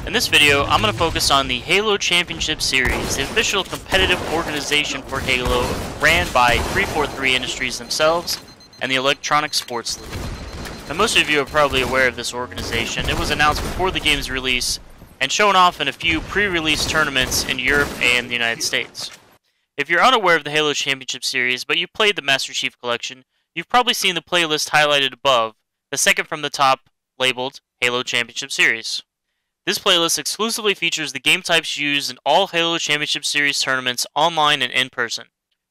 In this video, I'm going to focus on the Halo Championship Series, the official competitive organization for Halo ran by 343 Industries themselves and the Electronic Sports League. Now, most of you are probably aware of this organization. It was announced before the game's release and shown off in a few pre-release tournaments in Europe and the United States. If you're unaware of the Halo Championship Series, but you've played the Master Chief Collection, you've probably seen the playlist highlighted above, the second from the top, labeled Halo Championship Series. This playlist exclusively features the game types used in all Halo Championship Series tournaments online and in person.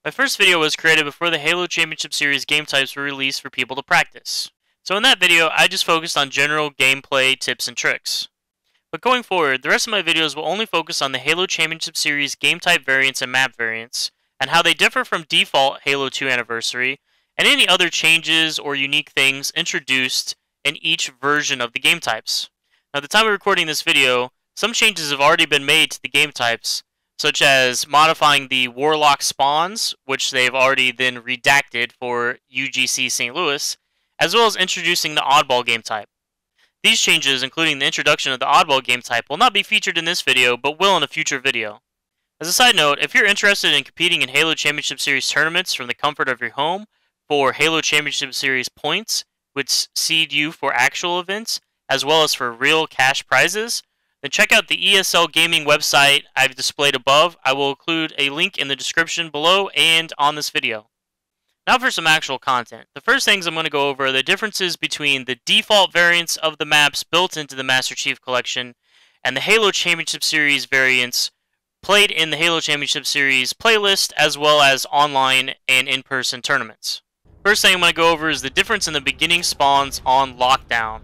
My first video was created before the Halo Championship Series game types were released for people to practice. So in that video, I just focused on general gameplay tips and tricks. But going forward, the rest of my videos will only focus on the Halo Championship Series game type variants and map variants, and how they differ from default Halo 2 Anniversary, and any other changes or unique things introduced in each version of the game types. Now, at the time of recording this video, some changes have already been made to the game types, such as modifying the Warlock spawns, which they've already then redacted for UGC St. Louis, as well as introducing the Oddball game type. These changes, including the introduction of the Oddball game type, will not be featured in this video, but will in a future video. As a side note, if you're interested in competing in Halo Championship Series tournaments from the comfort of your home for Halo Championship Series points, which seed you for actual events, as well as for real cash prizes, then check out the ESL Gaming website I've displayed above. I will include a link in the description below and on this video. Now for some actual content. The first things I'm going to go over are the differences between the default variants of the maps built into the Master Chief Collection and the Halo Championship Series variants played in the Halo Championship Series playlist, as well as online and in-person tournaments. First thing I'm going to go over is the difference in the beginning spawns on Lockdown.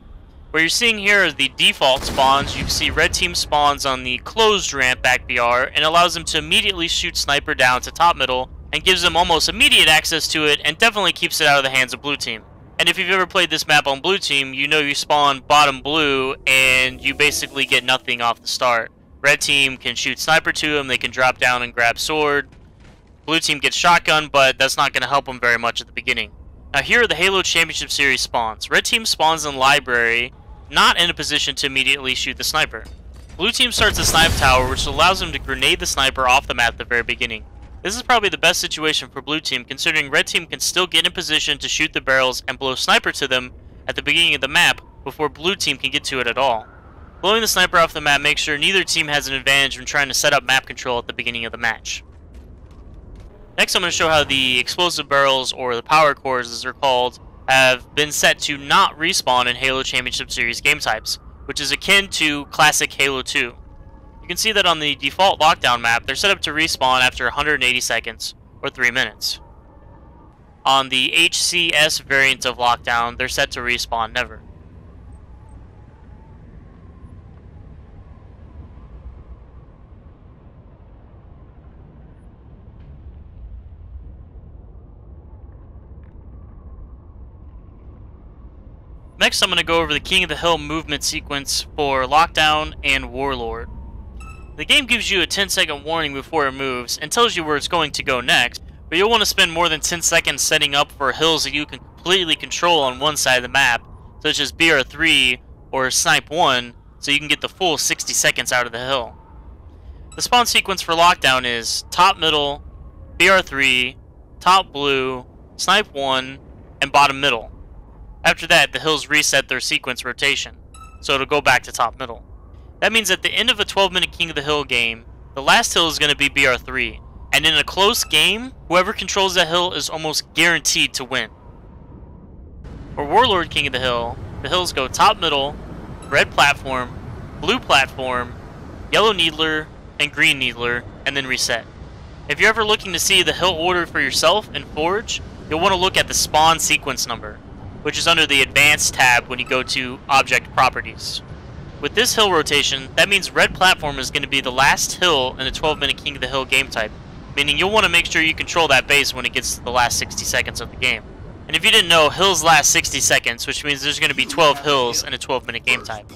What you're seeing here is the default spawns. You can see red team spawns on the closed ramp back BR and allows them to immediately shoot sniper down to top middle and gives them almost immediate access to it and definitely keeps it out of the hands of blue team. And if you've ever played this map on blue team, you know you spawn bottom blue and you basically get nothing off the start. Red team can shoot sniper to them, they can drop down and grab sword. Blue team gets shotgun, but that's not going to help them very much at the beginning. Now here are the Halo Championship Series spawns. Red team spawns in library, not in a position to immediately shoot the sniper. Blue team starts a snipe tower, which allows them to grenade the sniper off the map at the very beginning. This is probably the best situation for blue team, considering red team can still get in position to shoot the barrels and blow sniper to them at the beginning of the map before blue team can get to it at all. Blowing the sniper off the map makes sure neither team has an advantage when trying to set up map control at the beginning of the match. Next, I'm going to show how the explosive barrels, or the power cores as they're called, have been set to not respawn in Halo Championship Series game types, which is akin to classic Halo 2. You can see that on the default Lockdown map, they're set up to respawn after 180 seconds, or 3 minutes. On the HCS variant of Lockdown, they're set to respawn never. Next, I'm going to go over the King of the Hill movement sequence for Lockdown and Warlord. The game gives you a 10-second warning before it moves and tells you where it's going to go next, but you'll want to spend more than 10 seconds setting up for hills that you can completely control on one side of the map, such as BR3 or Snipe 1, so you can get the full 60 seconds out of the hill. The spawn sequence for Lockdown is top middle, BR3, top blue, Snipe 1, and bottom middle. After that, the hills reset their sequence rotation, so it'll go back to top middle. That means at the end of a 12-minute King of the Hill game, the last hill is going to be BR3, and in a close game, whoever controls that hill is almost guaranteed to win. For Warlord King of the hills go top middle, red platform, blue platform, yellow needler, and green needler, and then reset. If you're ever looking to see the hill order for yourself in Forge, you'll want to look at the spawn sequence number, which is under the Advanced tab when you go to Object Properties. With this hill rotation, that means red platform is going to be the last hill in a 12-minute King of the Hill game type, meaning you'll want to make sure you control that base when it gets to the last 60 seconds of the game. And if you didn't know, hills last 60 seconds, which means there's going to be 12 hills in a 12-minute game type.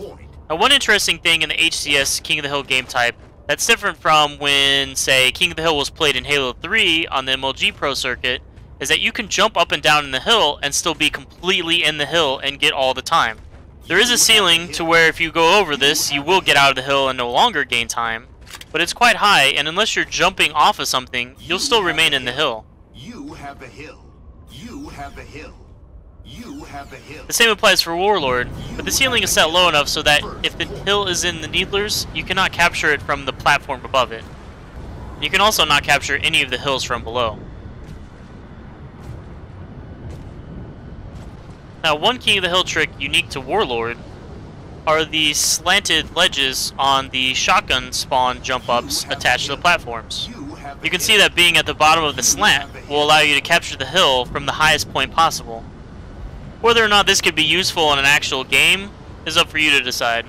Now, one interesting thing in the HCS King of the Hill game type that's different from when, say, King of the Hill was played in Halo 3 on the MLG Pro circuit is that you can jump up and down in the hill and still be completely in the hill and get all the time. There is a ceiling to where if you go over this, you will get out of the hill and no longer gain time, but it's quite high, and unless you're jumping off of something, you'll still remain in the hill. You have the hill. You have the hill. You have the hill. The same applies for Warlord, but the ceiling is set low enough so that if the hill is in the Needlers, you cannot capture it from the platform above it. You can also not capture any of the hills from below. Now, one King of the Hill trick unique to Warlord are the slanted ledges on the shotgun spawn jump-ups attached to the platforms. You can see that being at the bottom of the slant will allow you to capture the hill from the highest point possible. Whether or not this could be useful in an actual game is up for you to decide.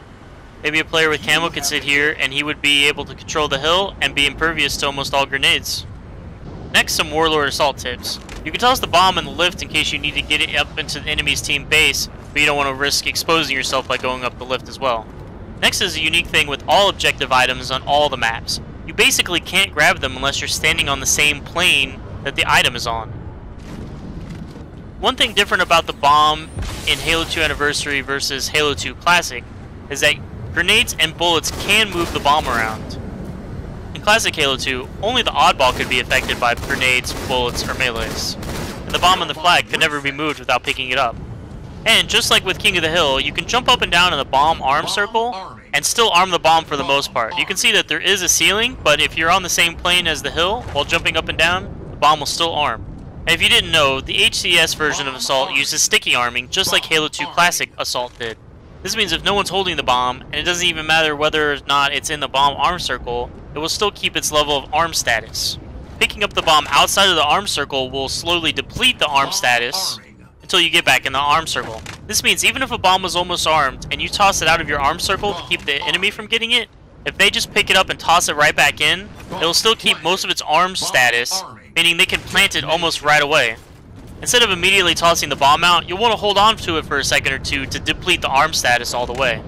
Maybe a player with camo could sit here and he would be able to control the hill and be impervious to almost all grenades. Next, some Warlord assault tips. You can toss the bomb in the lift in case you need to get it up into the enemy's team base, but you don't want to risk exposing yourself by going up the lift as well. Next is a unique thing with all objective items on all the maps. You basically can't grab them unless you're standing on the same plane that the item is on. One thing different about the bomb in Halo 2 Anniversary versus Halo 2 Classic is that grenades and bullets can move the bomb around. In Classic Halo 2, only the oddball could be affected by grenades, bullets, or melees, and the bomb and the flag could never be moved without picking it up. And just like with King of the Hill, you can jump up and down in the bomb arm circle and still arm the bomb for the most part. You can see that there is a ceiling, but if you're on the same plane as the hill while jumping up and down, the bomb will still arm. And if you didn't know, the HCS version of Assault uses sticky arming just like Halo 2 Classic Assault did. This means if no one's holding the bomb, and it doesn't even matter whether or not it's in the bomb arm circle, it will still keep its level of arm status. Picking up the bomb outside of the arm circle will slowly deplete the arm status until you get back in the arm circle. This means even if a bomb was almost armed and you toss it out of your arm circle to keep the enemy from getting it, if they just pick it up and toss it right back in, it'll still keep most of its arm status, meaning they can plant it almost right away. Instead of immediately tossing the bomb out, you'll want to hold on to it for a second or two to deplete the arm status all the way.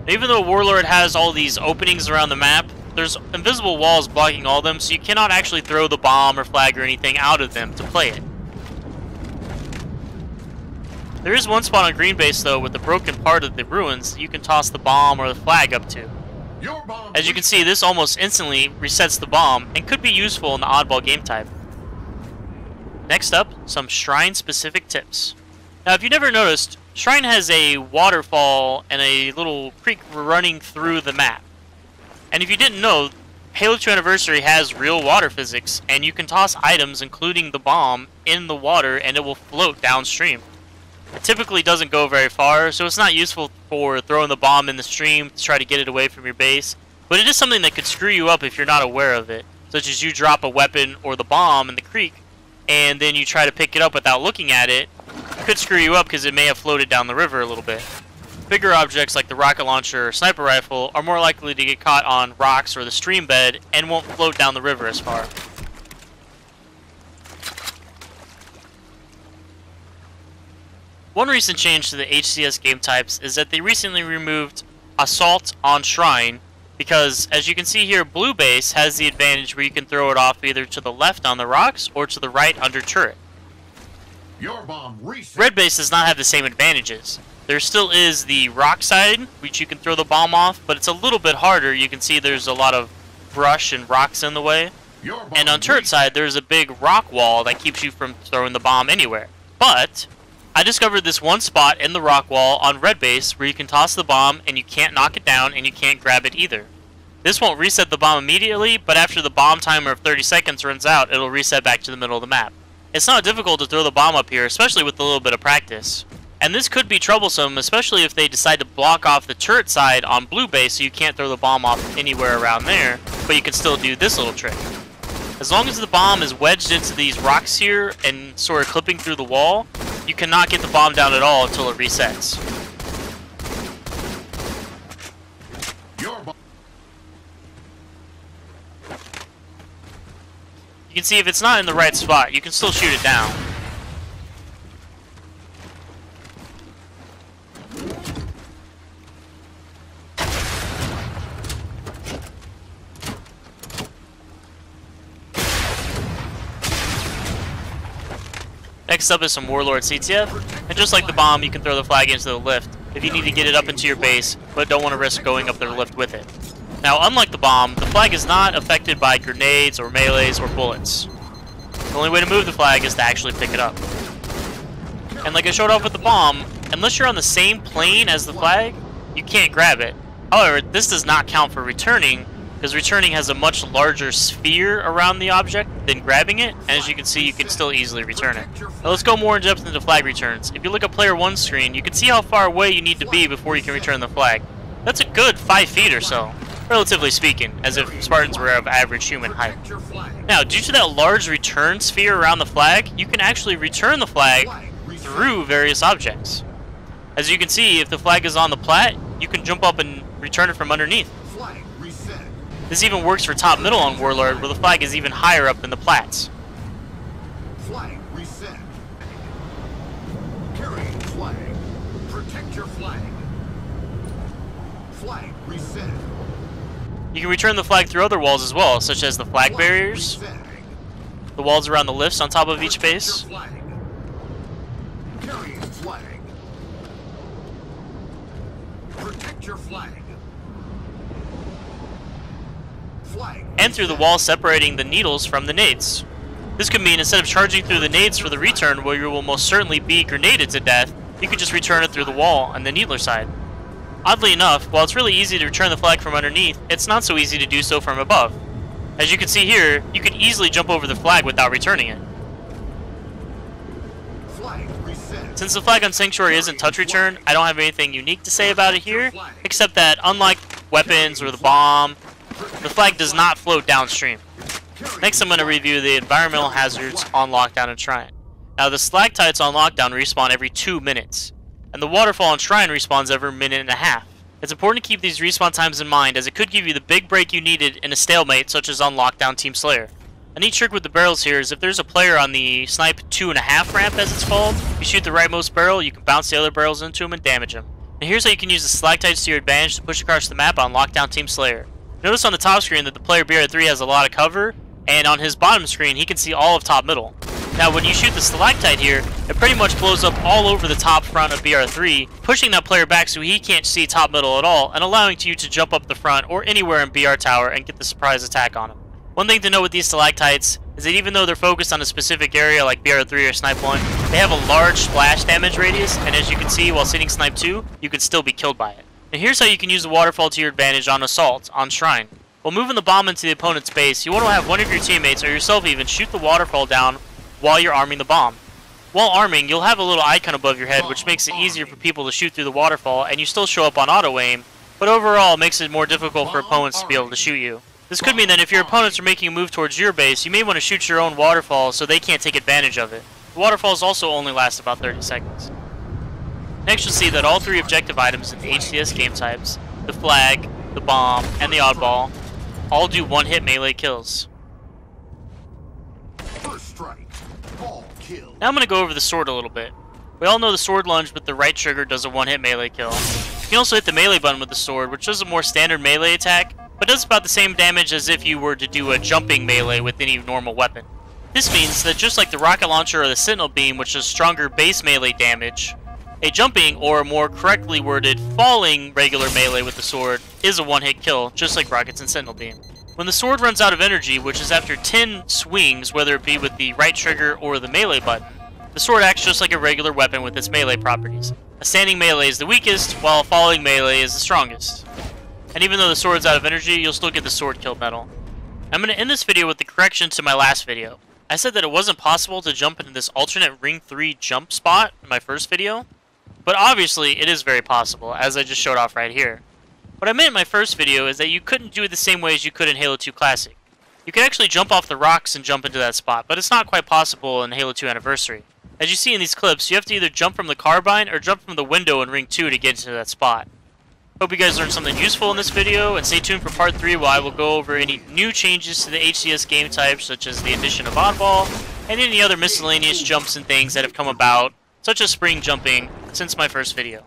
Even though Warlord has all these openings around the map, there's invisible walls blocking all of them, so you cannot actually throw the bomb or flag or anything out of them to play it. There is one spot on Green Base though with the broken part of the ruins that you can toss the bomb or the flag up to. As you can see, this almost instantly resets the bomb and could be useful in the oddball game type. Next up, some Shrine specific tips. Now if you never noticed, Shrine has a waterfall and a little creek running through the map. And if you didn't know, Halo 2 Anniversary has real water physics, and you can toss items, including the bomb, in the water and it will float downstream. It typically doesn't go very far, so it's not useful for throwing the bomb in the stream to try to get it away from your base, but it is something that could screw you up if you're not aware of it, such as you drop a weapon or the bomb in the creek, and then you try to pick it up without looking at it. It could screw you up because it may have floated down the river a little bit. Bigger objects like the rocket launcher or sniper rifle are more likely to get caught on rocks or the stream bed and won't float down the river as far. One recent change to the HCS game types is that they recently removed Assault on Shrine, because as you can see here, Blue Base has the advantage where you can throw it off either to the left on the rocks or to the right under turret. Red Base does not have the same advantages. There still is the rock side, which you can throw the bomb off, but it's a little bit harder. You can see there's a lot of brush and rocks in the way. And on turret side, there's a big rock wall that keeps you from throwing the bomb anywhere. But I discovered this one spot in the rock wall on Red Base where you can toss the bomb and you can't knock it down and you can't grab it either. This won't reset the bomb immediately, but after the bomb timer of 30 seconds runs out, it'll reset back to the middle of the map. It's not difficult to throw the bomb up here, especially with a little bit of practice. And this could be troublesome, especially if they decide to block off the turret side on Blue Base so you can't throw the bomb off anywhere around there, but you can still do this little trick. As long as the bomb is wedged into these rocks here and sort of clipping through the wall, you cannot get the bomb down at all until it resets. You can see if it's not in the right spot, you can still shoot it down. Next up is some Warlord Seats, and just like the bomb, you can throw the flag into the lift. if you need to get it up into your base, but don't want to risk going up the lift with it. Now, unlike the bomb, the flag is not affected by grenades or melees or bullets. The only way to move the flag is to actually pick it up. And like I showed off with the bomb, unless you're on the same plane as the flag, you can't grab it. However, this does not count for returning, because returning has a much larger sphere around the object than grabbing it, and as you can see, you can still easily return it. Now let's go more in depth into flag returns. If you look at player 1's screen, you can see how far away you need to be before you can return the flag. That's a good 5 feet or so, relatively speaking, as if Spartans were of average human height. Now, due to that large return sphere around the flag, you can actually return the flag through various objects. As you can see, if the flag is on the plat, you can jump up and return it from underneath. This even works for top middle on Warlord, where the flag is even higher up than the plats. Flag reset. Carrying flag. Protect your flag. Flag reset. You can return the flag through other walls as well, such as the flag barriers, the walls around the lifts on top of each base, carrying flag. Protect your flag. and through the wall separating the needles from the nades. This could mean instead of charging through the nades for the return, where you will most certainly be grenaded to death, you could just return it through the wall on the needler side. Oddly enough, while it's really easy to return the flag from underneath, it's not so easy to do so from above. As you can see here, you can easily jump over the flag without returning it. Since the flag on Sanctuary isn't touch return, I don't have anything unique to say about it here, except that unlike weapons or the bomb, the flag does not float downstream. Next, I'm going to review the environmental hazards on Lockdown and Shrine. Now, the stalactites on Lockdown respawn every 2 minutes, and the waterfall on Shrine respawns every 1.5 minutes. It's important to keep these respawn times in mind, as it could give you the big break you needed in a stalemate, such as on Lockdown Team Slayer. A neat trick with the barrels here is if there's a player on the Snipe 2.5 ramp, as it's called, if you shoot the rightmost barrel, you can bounce the other barrels into him and damage him. And here's how you can use the stalactites to your advantage to push across the map on Lockdown Team Slayer. Notice on the top screen that the player BR3 has a lot of cover, and on his bottom screen he can see all of top middle. Now when you shoot the stalactite here, it pretty much blows up all over the top front of BR3, pushing that player back so he can't see top middle at all, and allowing you to jump up the front or anywhere in BR tower and get the surprise attack on him. One thing to note with these stalactites is that even though they're focused on a specific area like BR3 or Snipe 1, they have a large splash damage radius, and as you can see while sitting Snipe 2, you can still be killed by it. And here's how you can use the waterfall to your advantage on Assault, on Shrine. While moving the bomb into the opponent's base, you want to have one of your teammates or yourself even shoot the waterfall down while you're arming the bomb. While arming, you'll have a little icon above your head which makes it easier for people to shoot through the waterfall, and you still show up on auto aim, but overall makes it more difficult for opponents to be able to shoot you. This could mean that if your opponents are making a move towards your base, you may want to shoot your own waterfall so they can't take advantage of it. The waterfalls also only last about 30 seconds. Next, you'll see that all 3 objective items in the HCS game types, the flag, the bomb, and the oddball, all do one-hit melee kills. First strike. All kill. Now I'm going to go over the sword a little bit. We all know the sword lunge with the right trigger does a one-hit melee kill. You can also hit the melee button with the sword, which does a more standard melee attack, but does about the same damage as if you were to do a jumping melee with any normal weapon. This means that just like the rocket launcher or the sentinel beam, which does stronger base melee damage, a jumping, or more correctly worded, falling regular melee with the sword is a one-hit kill, just like rockets and sentinel beam. When the sword runs out of energy, which is after 10 swings, whether it be with the right trigger or the melee button, the sword acts just like a regular weapon with its melee properties. A standing melee is the weakest, while a falling melee is the strongest. And even though the sword's out of energy, you'll still get the sword kill medal. I'm going to end this video with the correction to my last video. I said that it wasn't possible to jump into this alternate Ring 3 jump spot in my first video, but obviously it is very possible, as I just showed off right here. What I meant in my first video is that you couldn't do it the same way as you could in Halo 2 Classic. You could actually jump off the rocks and jump into that spot, but it's not quite possible in Halo 2 Anniversary. As you see in these clips, you have to either jump from the carbine or jump from the window in Ring 2 to get into that spot. Hope you guys learned something useful in this video, and stay tuned for part 3 where I will go over any new changes to the HCS game types, such as the addition of oddball, and any other miscellaneous jumps and things that have come about, such as spring jumping, since my first video.